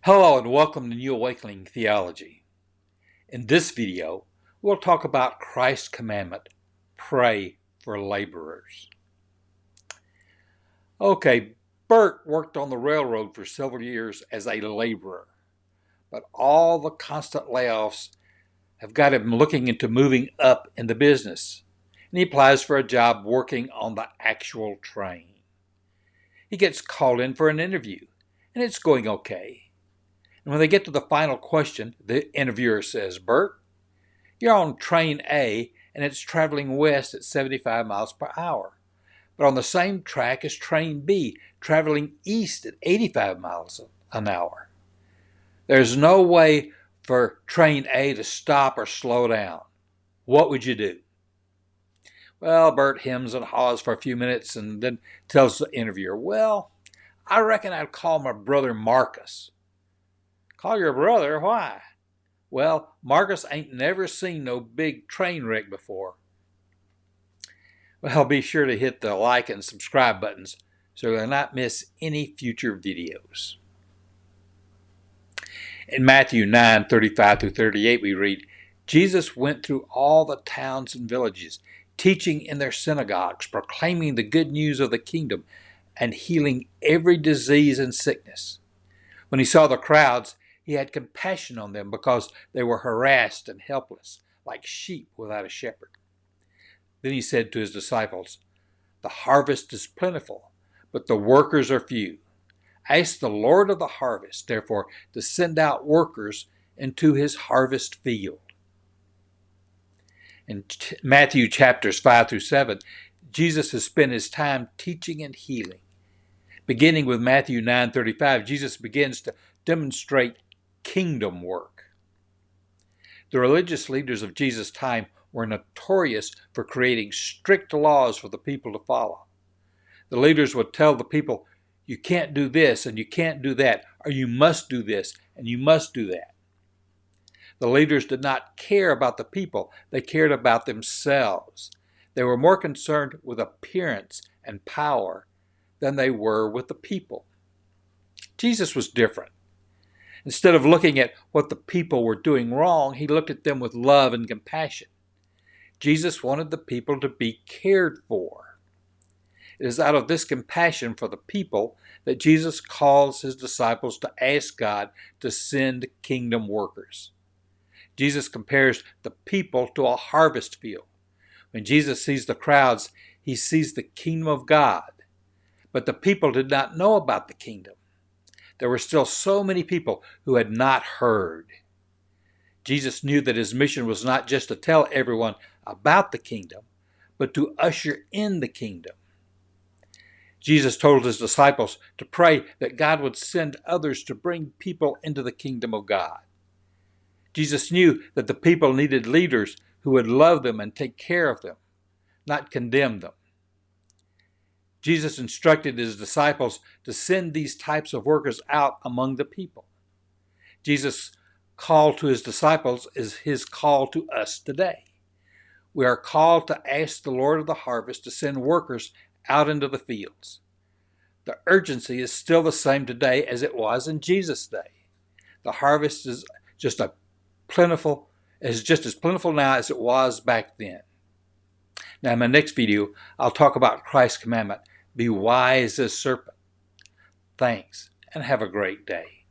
Hello and welcome to New Awakening Theology. In this video, we'll talk about Christ's commandment, pray for laborers. Okay, Bert worked on the railroad for several years as a laborer, but all the constant layoffs have got him looking into moving up in the business, and he applies for a job working on the actual train. He gets called in for an interview, and it's going okay. And when they get to the final question, the interviewer says, "Bert, you're on train A and it's traveling west at 75 miles per hour, but on the same track as train B, traveling east at 85 miles an hour. There's no way for train A to stop or slow down. What would you do?" Well, Bert hems and haws for a few minutes and then tells the interviewer, "Well, I reckon I'd call my brother Marcus." "Call your brother? Why?" "Well, Marcus ain't never seen no big train wreck before." Well, be sure to hit the like and subscribe buttons so you'll not miss any future videos. In Matthew 9:35 through 38, we read, Jesus went through all the towns and villages, teaching in their synagogues, proclaiming the good news of the kingdom, and healing every disease and sickness. When he saw the crowds, he had compassion on them because they were harassed and helpless, like sheep without a shepherd. Then he said to his disciples, "The harvest is plentiful, but the workers are few. Ask the Lord of the harvest, therefore, to send out workers into his harvest field." In Matthew chapters 5 through 7, Jesus has spent his time teaching and healing. Beginning with Matthew 9:35, Jesus begins to demonstrate kingdom work. The religious leaders of Jesus' time were notorious for creating strict laws for the people to follow. The leaders would tell the people, "You can't do this and you can't do that, or you must do this and you must do that." The leaders did not care about the people, they cared about themselves. They were more concerned with appearance and power than they were with the people. Jesus was different. Instead of looking at what the people were doing wrong, he looked at them with love and compassion. Jesus wanted the people to be cared for. It is out of this compassion for the people that Jesus calls his disciples to ask God to send kingdom workers. Jesus compares the people to a harvest field. When Jesus sees the crowds, he sees the kingdom of God. But the people did not know about the kingdom. There were still so many people who had not heard. Jesus knew that his mission was not just to tell everyone about the kingdom, but to usher in the kingdom. Jesus told his disciples to pray that God would send others to bring people into the kingdom of God. Jesus knew that the people needed leaders who would love them and take care of them, not condemn them. Jesus instructed his disciples to send these types of workers out among the people. Jesus' call to his disciples is his call to us today. We are called to ask the Lord of the harvest to send workers out into the fields. The urgency is still the same today as it was in Jesus' day. The harvest is just as plentiful now as it was back then. Now, in my next video, I'll talk about Christ's commandment, be wise as serpent. Thanks, and have a great day.